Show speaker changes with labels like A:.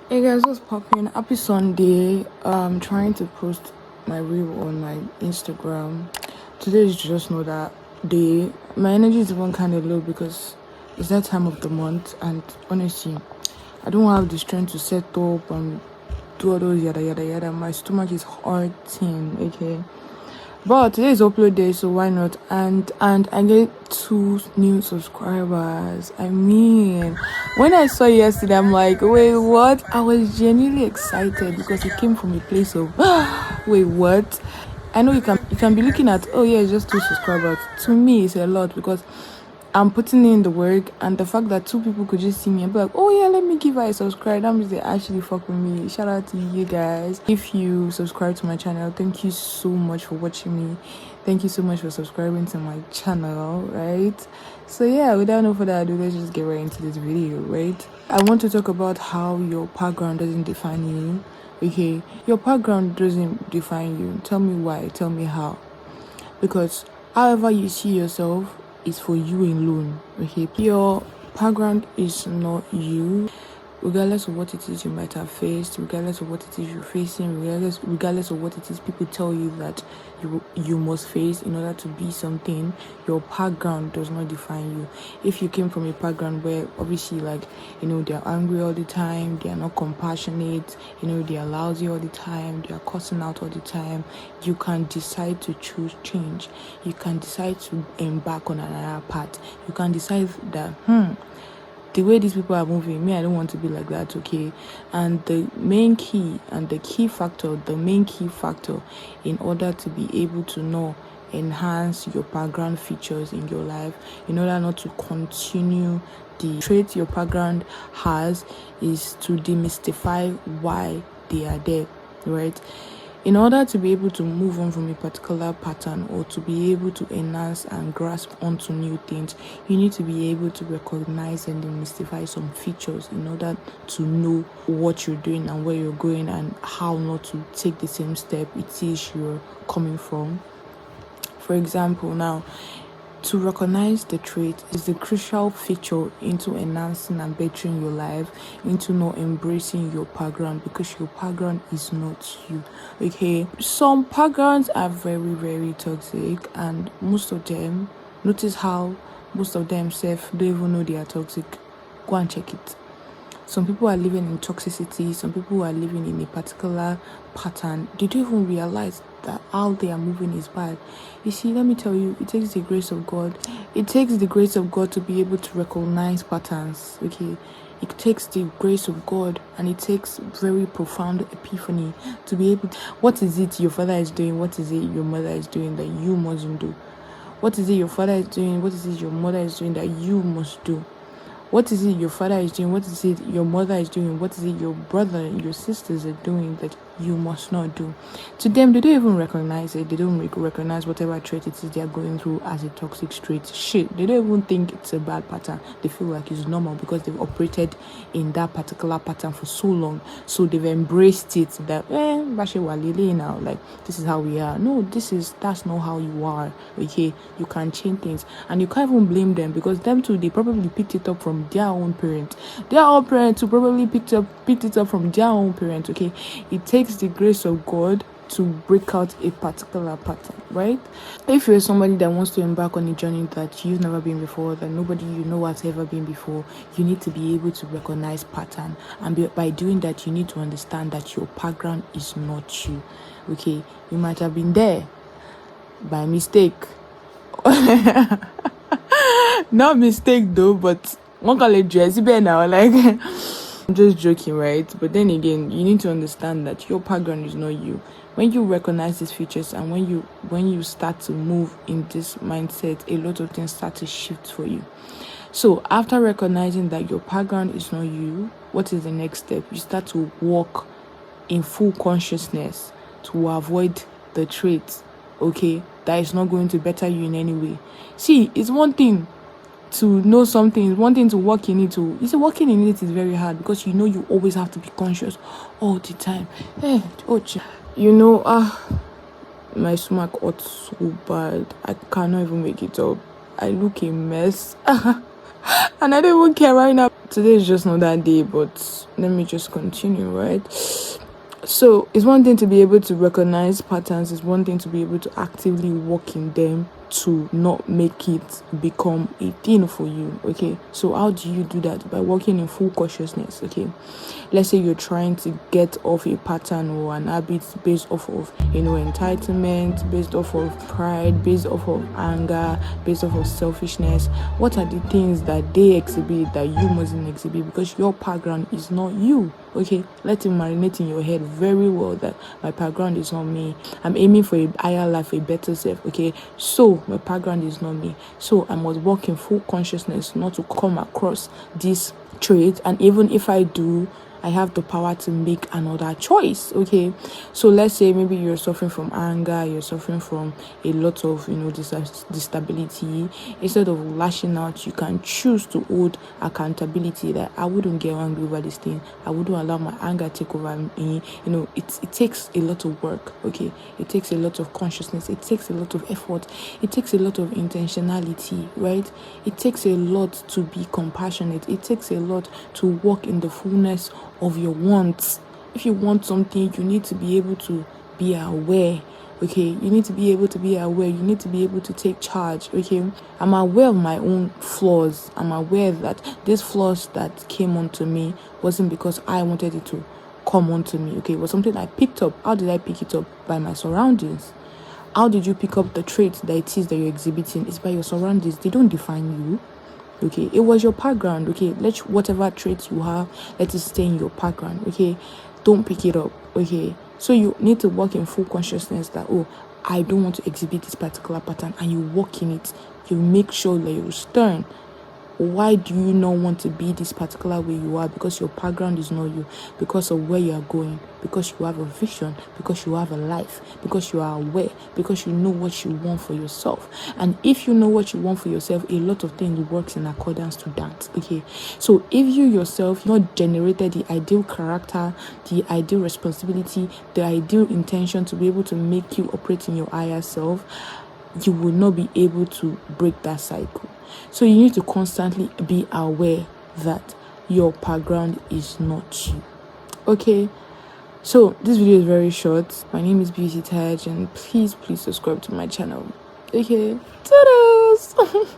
A: Hey guys, what's popping? Happy Sunday. Trying to post my reel on my Instagram. Today is just know that day. My energy is even kind of low because it's that time of the month, and honestly, I don't have the strength to set up and do all those yada yada yada. My stomach is hurting. Okay. But today is upload day, so why not? And I get 2 new subscribers. I mean, when I saw it yesterday, I'm like, wait, what? I was genuinely excited because it came from a place of, wait, what? I know you can be looking at, oh yeah, it's just 2 subscribers. To me, it's a lot because I'm putting in the work, and the fact that 2 people could just see me and be like, oh yeah, let me give her a subscribe. That means they actually fuck with me. Shout out to you guys. If you subscribe to my channel, thank you so much for watching me. Thank you so much for subscribing to my channel, right? So yeah, without no further ado, let's just get right into this video, right? I want to talk about how your background doesn't define you. Okay, your background doesn't define you. Tell me why. Tell me how. Because however you see yourself is for you alone. Okay, your background is not you, regardless of what it is you might have faced, regardless of what it is you're facing, regardless of what it is people tell you that you must face in order to be something. Your background does not define you. If you came from a background where obviously they're angry all the time, they are not compassionate, they are lousy all the time, they are cussing out all the time, you can decide to choose change. You can decide to embark on another path. You can decide that the way these people are moving, me, I don't want to be like that, okay? And the main key factor in order to be able to enhance your background features in your life, in order not to continue the traits your background has, is to demystify why they are there, right? In order to be able to move on from a particular pattern or to be able to enhance and grasp onto new things, you need to be able to recognize and demystify some features in order to know what you're doing and where you're going and how not to take the same step it is you're coming from. For example, now, to recognize the trait is the crucial feature into enhancing and bettering your life, into not embracing your background, because your background is not you. Okay, some backgrounds are very, very toxic, and most of them, notice how most of them don't even know they are toxic. Go and check it. Some people are living in toxicity. Some people are living in a particular pattern. They don't even realize that how they are moving is bad. You see, let me tell you, it takes the grace of God. It takes the grace of God to be able to recognize patterns, okay? It takes the grace of God, and it takes very profound epiphany to be able to, what is it your father is doing? What is it your mother is doing that you mustn't do? What is it your father is doing? What is it your mother is doing that you must do? What is it your father is doing? What is it your mother is doing? What is it your brother and your sisters are doing that you must not do? To them, they don't even recognize it. They don't recognize whatever trait it is they are going through as a toxic trait. Shit, they don't even think it's a bad pattern. They feel like it's normal because they've operated in that particular pattern for so long. So they've embraced it that, Bashe Walili now, like, this is how we are. No, that's not how you are, okay? You can change things. And you can't even blame them because them too, they probably picked it up from their own parent. Their own parents who probably picked it up from their own parent, okay? It takes the grace of God to break out a particular pattern, right? If you're somebody that wants to embark on a journey that you've never been before, that nobody you know has ever been before, you need to be able to recognize pattern. And by doing that, you need to understand that your background is not you, okay? You might have been there by mistake. Not mistake though, but one call it dressy bear now, like I'm just joking, right? But then again, you need to understand that your background is not you. When you recognize these features and when you start to move in this mindset, a lot of things start to shift for you. So after recognizing that your background is not you, what is the next step? You start to walk in full consciousness to avoid the traits, okay, that is not going to better you in any way. See, it's one thing to know something, one thing to work in it. Working in it is very hard because you always have to be conscious all the time. My stomach hurts so bad. I cannot even make it up. I look a mess. And I don't even care right now. Today is just not that day, but let me just continue, right? So it's one thing to be able to recognize patterns, it's one thing to be able to actively work in them to not make it become a thing for you. Okay, so how do you do that? By working in full consciousness. Okay, let's say you're trying to get off a pattern or an habit based off of entitlement, based off of pride, based off of anger, based off of selfishness. What are the things that they exhibit that you mustn't exhibit? Because your background is not you. Okay, let it marinate in your head very well that my background is not me. I'm aiming for a higher life, a better self. Okay, so my background is not me. So I must work in full consciousness not to come across this trait. And even if I do, I have the power to make another choice. Okay, so let's say maybe you're suffering from anger, you're suffering from a lot of disability. Instead of lashing out, you can choose to hold accountability that I wouldn't get angry over this thing, I wouldn't allow my anger take over me. It takes a lot of work. Okay, it takes a lot of consciousness, it takes a lot of effort, it takes a lot of intentionality, right? It takes a lot to be compassionate, it takes a lot to walk in the fullness of your wants. If you want something, you need to be able to be aware. Okay, you need to be able to be aware, you need to be able to take charge. Okay, I'm aware of my own flaws. I'm aware that these flaws that came onto me wasn't because I wanted it to come onto me. Okay, it was something I picked up. How did I pick it up? By my surroundings. How did you pick up the traits that it is that you're exhibiting? It's by your surroundings. They don't define you. Okay, it was your background. Okay, whatever traits you have, let it stay in your background. Okay, don't pick it up. Okay, so you need to work in full consciousness that, oh, I don't want to exhibit this particular pattern, and you work in it. You make sure that you're stern. Why do you not want to be this particular way you are? Because your background is not you, because of where you are going, because you have a vision, because you have a life, because you are aware, because you know what you want for yourself. And if you know what you want for yourself, a lot of things works in accordance to that. Okay, so if you yourself not generated the ideal character, the ideal responsibility, the ideal intention to be able to make you operate in your higher self, you will not be able to break that cycle. So you need to constantly be aware that your background is not you. Okay, so this video is very short. My name is Beauty Taj, and please subscribe to my channel. Okay, toodles.